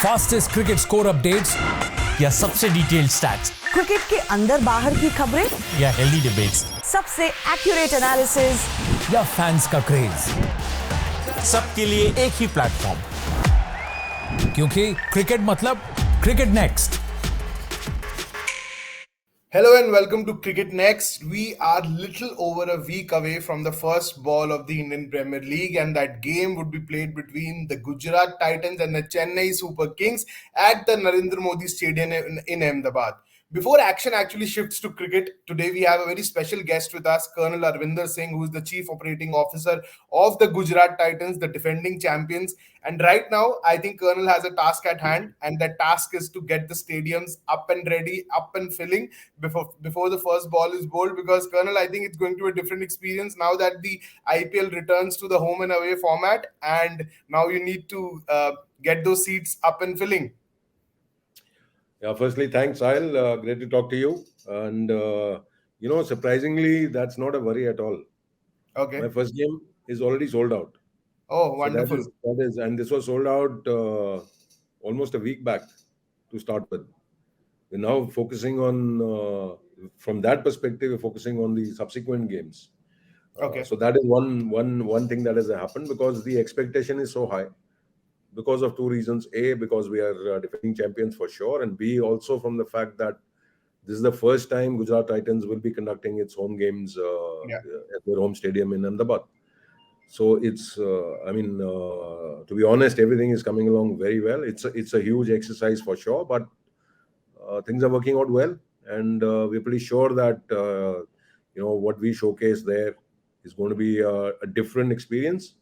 Fastest cricket score updates या सबसे detailed stats, cricket के अंदर बाहर की खबरें या हेल्दी डिबेट्स, सबसे एक्यूरेट एनालिसिस या फैंस का क्रेज, सबके लिए एक ही प्लेटफॉर्म, क्योंकि क्रिकेट मतलब cricket next. Hello and welcome to Cricket Next. We are little over a week away from the first ball of the Indian Premier League, and that game would be played between the Gujarat Titans and the Chennai Super Kings at the Narendra Modi Stadium in Ahmedabad. Before action actually shifts to cricket, today we have a very special guest with us, Colonel Arvinder Singh, who is the Chief Operating Officer of the Gujarat Titans, the defending champions. And right now, I think Colonel has a task at hand, and that task is to get the stadiums up and ready, up and filling before the first ball is bowled. Because Colonel, I think it's going to be a different experience now that the IPL returns to the home and away format, and now you need to get those seats up and filling. Yeah, firstly, thanks, Sahil. Great to talk to you. And, surprisingly, that's not a worry at all. Okay. My first game is already sold out. Oh, wonderful. So and this was sold out almost a week back to start with. We're now focusing on, from that perspective, we're focusing on the subsequent games. Okay. So that is one thing that has happened because the expectation is so high. Because of two reasons. A, because we are defending champions for sure. And B, also from the fact that this is the first time Gujarat Titans will be conducting its home games at their home stadium in Ahmedabad. So it's, to be honest, everything is coming along very well. It's a huge exercise for sure, but things are working out well. And we're pretty sure that, what we showcase there is going to be a different experience.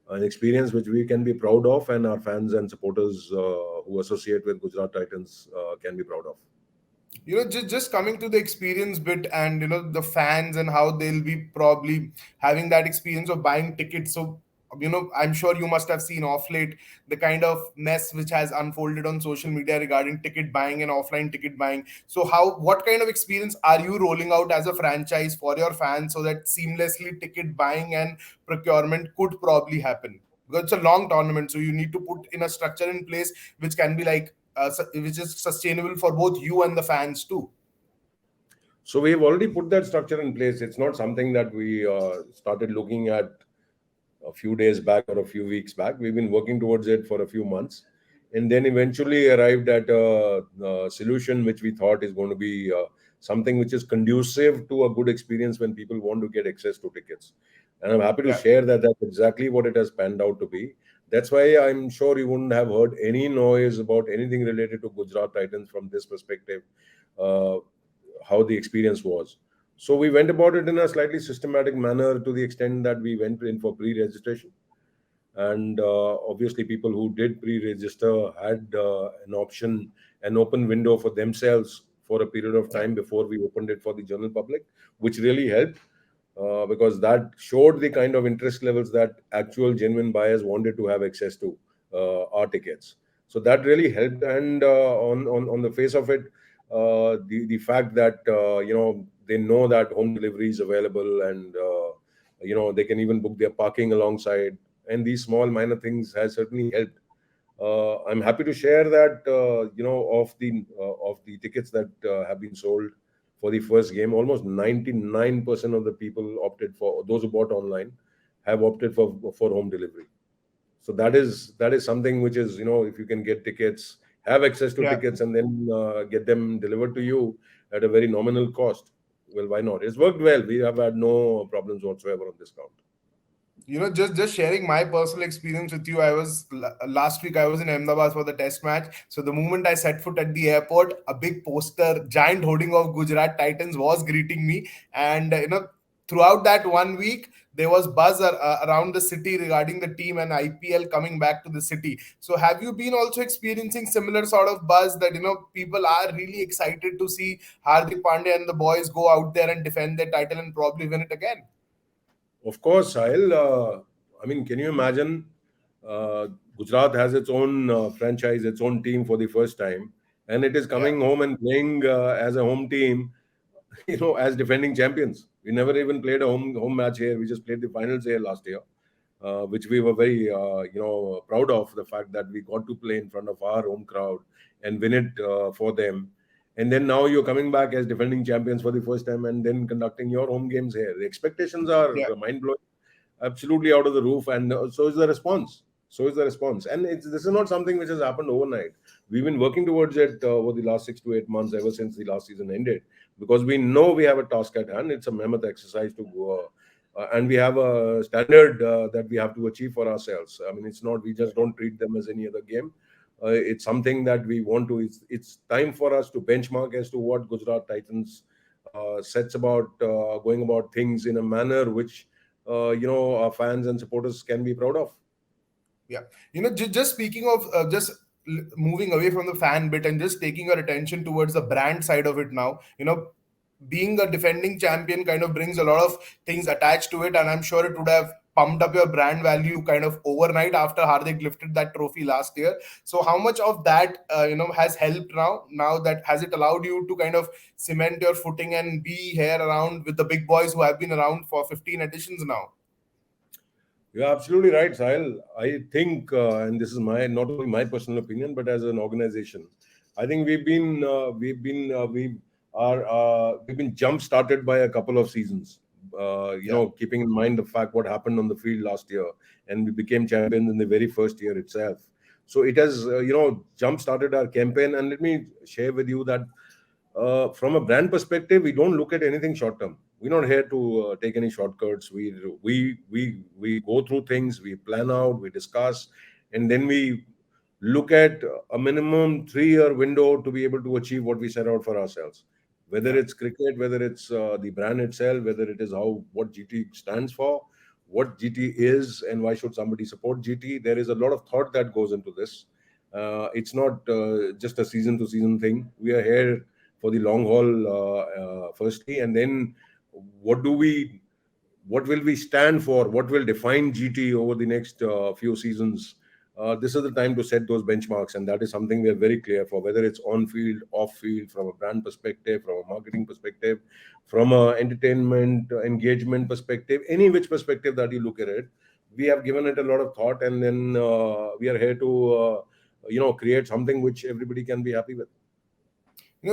An experience which we can be proud of, and our fans and supporters who associate with Gujarat Titans can be proud of. Just coming to the experience bit, and the fans and how they'll be probably having that experience of buying tickets. So I'm sure you must have seen off late the kind of mess which has unfolded on social media regarding ticket buying and offline ticket buying. So what kind of experience are you rolling out as a franchise for your fans so that seamlessly ticket buying and procurement could probably happen? Because it's a long tournament, so you need to put in a structure in place which can be which is sustainable for both you and the fans too. So we've already put that structure in place. It's not something that we started looking at a few days back or a few weeks back. We've been working towards it for a few months, and then eventually arrived at a solution which we thought is going to be something which is conducive to a good experience when people want to get access to tickets. And I'm happy to share that that's exactly what it has panned out to be. That's why I'm sure you wouldn't have heard any noise about anything related to Gujarat Titans from this perspective, how the experience was. So we went about it in a slightly systematic manner to the extent that we went in for pre-registration. And obviously people who did pre-register had an option, an open window for themselves for a period of time before we opened it for the general public, which really helped. Because that showed the kind of interest levels that actual genuine buyers wanted to have access to our tickets. So that really helped. And on the face of it, the fact that they know that home delivery is available, and they can even book their parking alongside, and these small minor things has certainly helped. I'm happy to share that of the tickets that have been sold for the first game, almost 99% of the people opted for, those who bought online have opted for home delivery. So that is something which is, if you can get tickets, have access to tickets, and then get them delivered to you at a very nominal cost, well, why not? It's worked well. We have had no problems whatsoever on this count. Just sharing my personal experience with you. Last week I was in Ahmedabad for the test match. So the moment I set foot at the airport, a big poster, giant hoarding of Gujarat Titans was greeting me. And throughout that 1 week, there was buzz around the city regarding the team and IPL coming back to the city. So have you been also experiencing similar sort of buzz that people are really excited to see Hardik Pandya and the boys go out there and defend their title and probably win it again? Of course, Sahil. Can you imagine? Gujarat has its own franchise, its own team for the first time, and it is coming home and playing as a home team, as defending champions. We never even played a home match here. We just played the finals here last year, which we were very, proud of, the fact that we got to play in front of our home crowd and win it for them. And then now you're coming back as defending champions for the first time and then conducting your home games here. The expectations are Yeah. mind-blowing, absolutely out of the roof, and so is the response. So is the response. And this is not something which has happened overnight. We've been working towards it over the last 6 to 8 months, ever since the last season ended, because we know we have a task at hand. It's a mammoth exercise to go. And we have a standard that we have to achieve for ourselves. I mean, it's not, we just don't treat them as any other game. It's something that we want to. It's time for us to benchmark as to what Gujarat Titans sets about going about things in a manner which our fans and supporters can be proud of. Yeah. Just speaking of moving away from the fan bit and just taking our attention towards the brand side of it now, being a defending champion kind of brings a lot of things attached to it, and I'm sure it would have pumped up your brand value kind of overnight after Hardik lifted that trophy last year. So how much of that has helped now that has it allowed you to kind of cement your footing and be here around with the big boys who have been around for 15 editions now? You're absolutely right, Sahil. I think, and this is not only my personal opinion, but as an organization, I think we've been jump started by a couple of seasons. Keeping in mind the fact what happened on the field last year, and we became champions in the very first year itself. So it has, jump started our campaign. And let me share with you that from a brand perspective, we don't look at anything short term. We're not here to take any shortcuts. We go through things, we plan out, we discuss, and then we look at a minimum 3-year window to be able to achieve what we set out for ourselves. Whether it's cricket, whether it's the brand itself, whether it is what GT stands for, what GT is, and why should somebody support GT. There is a lot of thought that goes into this. It's not just a season to season thing. We are here for the long haul, firstly, and then what will we stand for? What will define GT over the next few seasons? This is the time to set those benchmarks, and that is something we are very clear for, whether it's on field, off field, from a brand perspective, from a marketing perspective, from a entertainment engagement perspective, any which perspective that you look at it. We have given it a lot of thought, and then we are here to create something which everybody can be happy with.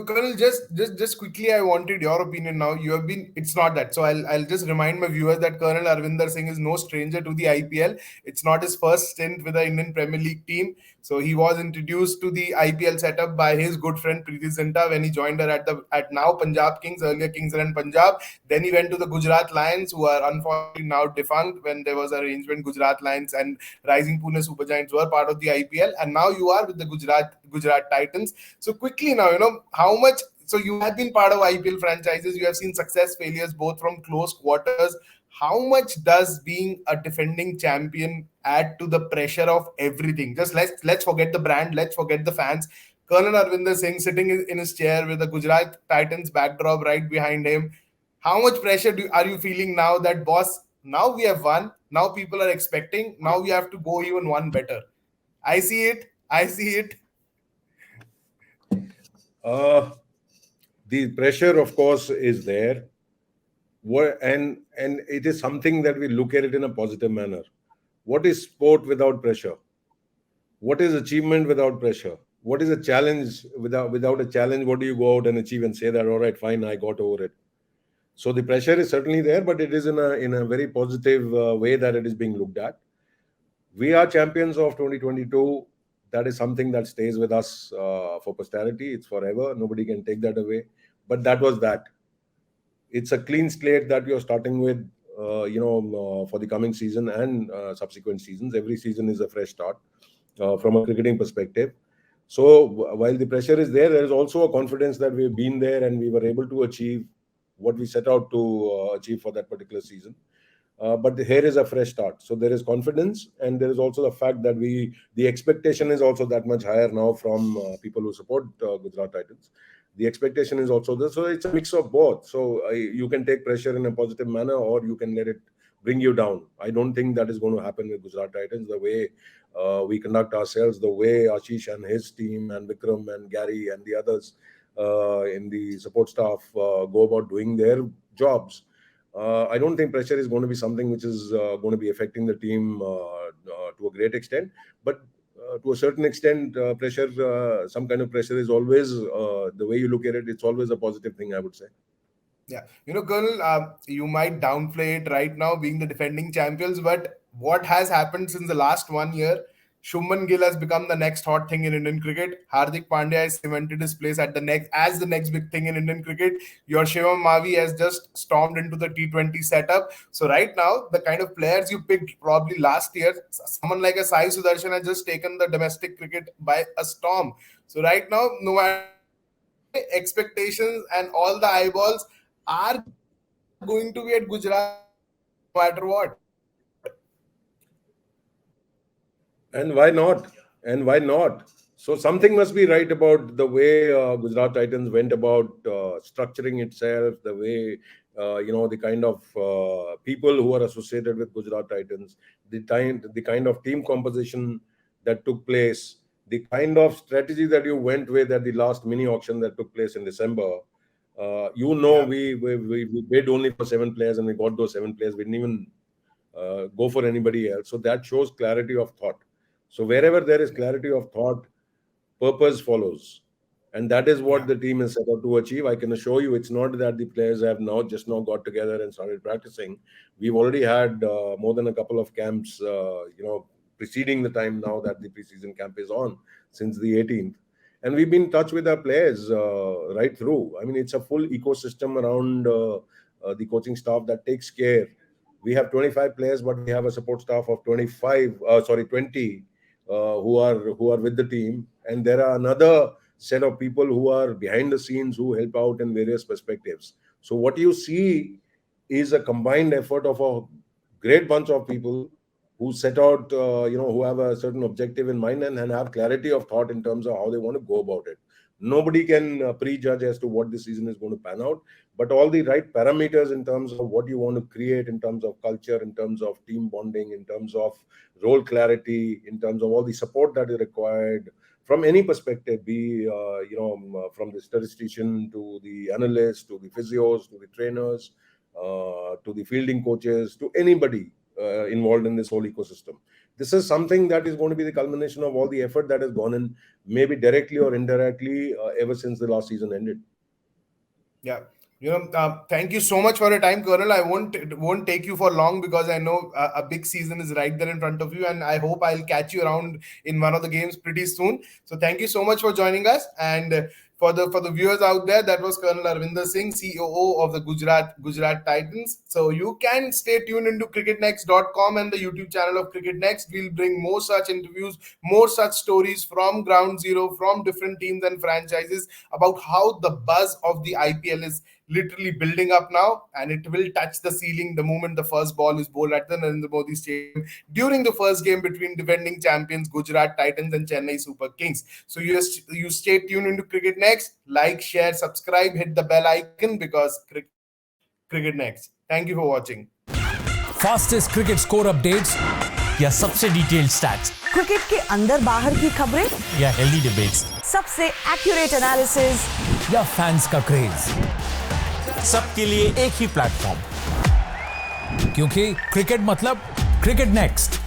Colonel, just quickly, I wanted your opinion now. It's not that. So I'll just remind my viewers that Colonel Arvinder Singh is no stranger to the IPL. It's not his first stint with the Indian Premier League team. So he was introduced to the IPL setup by his good friend Preeti Zinta when he joined her at now Punjab Kings, earlier Kings and Punjab. Then he went to the Gujarat Lions, who are unfortunately now defunct. When there was an arrangement, Gujarat Lions and Rising Pune Super Giants were part of the IPL, and now you are with the Gujarat Titans. So quickly now, how much. So you have been part of IPL franchises. You have seen success, failures, both from close quarters. How much does being a defending champion add to the pressure of everything? Just let's forget the brand, let's forget the fans. Colonel Arvinder Singh sitting in his chair with the Gujarat Titans backdrop right behind him. How much pressure are you feeling now that, boss, now we have won, now people are expecting, now we have to go even one better? I see it. The pressure, of course, is there. And it is something that we look at it in a positive manner. What is sport without pressure? What is achievement without pressure? What is a challenge without a challenge? What do you go out and achieve and say that, all right, fine, I got over it? So the pressure is certainly there, but it is in a very positive way that it is being looked at. We are champions of 2022. That is something that stays with us for posterity. It's forever. Nobody can take that away. But that was that. It's a clean slate that we are starting with, for the coming season and subsequent seasons. Every season is a fresh start from a cricketing perspective. So while the pressure is there is also a confidence that we've been there and we were able to achieve what we set out to achieve for that particular season. But here is a fresh start. So there is confidence, and there is also the fact that the expectation is also that much higher now from people who support Gujarat Titans. The expectation is also there. So it's a mix of both. So you can take pressure in a positive manner, or you can let it bring you down. I don't think that is going to happen with Gujarat Titans. The way we conduct ourselves, the way Ashish and his team and Vikram and Gary and the others in the support staff go about doing their jobs, I don't think pressure is going to be something which is going to be affecting the team to a great extent. But to a certain extent, some kind of pressure is always, the way you look at it, it's always a positive thing, I would say. Yeah, Colonel, you might downplay it right now being the defending champions, but what has happened since the last 1 year? Shubman Gill has become the next hot thing in Indian cricket. Hardik Pandya has cemented his place at the next big thing in Indian cricket. Your Shivam Mavi has just stormed into the T20 setup. So right now, the kind of players you picked probably last year, someone like a Sai Sudarshan has just taken the domestic cricket by a storm. So right now, no matter expectations and all the eyeballs are going to be at Gujarat no matter what. And why not? And why not? So something must be right about the way Gujarat Titans went about structuring itself, the way, the kind of people who are associated with Gujarat Titans, the kind of team composition that took place, the kind of strategy that you went with at the last mini auction that took place in December. We bid only for 7 players and we got those 7 players. We didn't even go for anybody else. So that shows clarity of thought. So wherever there is clarity of thought, purpose follows. And that is what the team is set out to achieve. I can assure you, it's not that the players have just now got together and started practicing. We've already had more than a couple of camps, preceding the time now that the preseason camp is on, since the 18th. And we've been in touch with our players right through. I mean, it's a full ecosystem around the coaching staff that takes care. We have 25 players, but we have a support staff of 20 who are with the team. And there are another set of people who are behind the scenes who help out in various perspectives. So what you see is a combined effort of a great bunch of people who set out, who have a certain objective in mind and have clarity of thought in terms of how they want to go about it. Nobody can prejudge as to what this season is going to pan out, but all the right parameters in terms of what you want to create, in terms of culture, in terms of team bonding, in terms of role clarity, in terms of all the support that is required from any perspective, be from the statistician to the analyst, to the physios, to the trainers, to the fielding coaches, to anybody involved in this whole ecosystem. This is something that is going to be the culmination of all the effort that has gone in, maybe directly or indirectly, ever since the last season ended. Yeah. Thank you so much for your time, Colonel. I won't take you for long because I know a big season is right there in front of you, and I hope I'll catch you around in one of the games pretty soon. So thank you so much for joining us. And for the viewers out there, that was Colonel Arvinder Singh, COO of the Gujarat Titans. So you can stay tuned into cricketnext.com and the YouTube channel of Cricket Next. We'll bring more such interviews, more such stories from ground zero, from different teams and franchises about how the buzz of the IPL is literally building up now, and it will touch the ceiling the moment the first ball is bowled at the Narendra Modi Stadium during the first game between defending champions Gujarat Titans and Chennai Super Kings. So you stay tuned into Cricket Next, like, share, subscribe, hit the bell icon, because Cricket Next. Thank you for watching. Fastest cricket score updates या सबसे detailed stats, cricket के अंदर बाहर की खबरें या healthy debates, सबसे accurate analysis या फैंस का क्रेज, सबके लिए एक ही प्लेटफॉर्म, क्योंकि क्रिकेट मतलब क्रिकेट नेक्स्ट।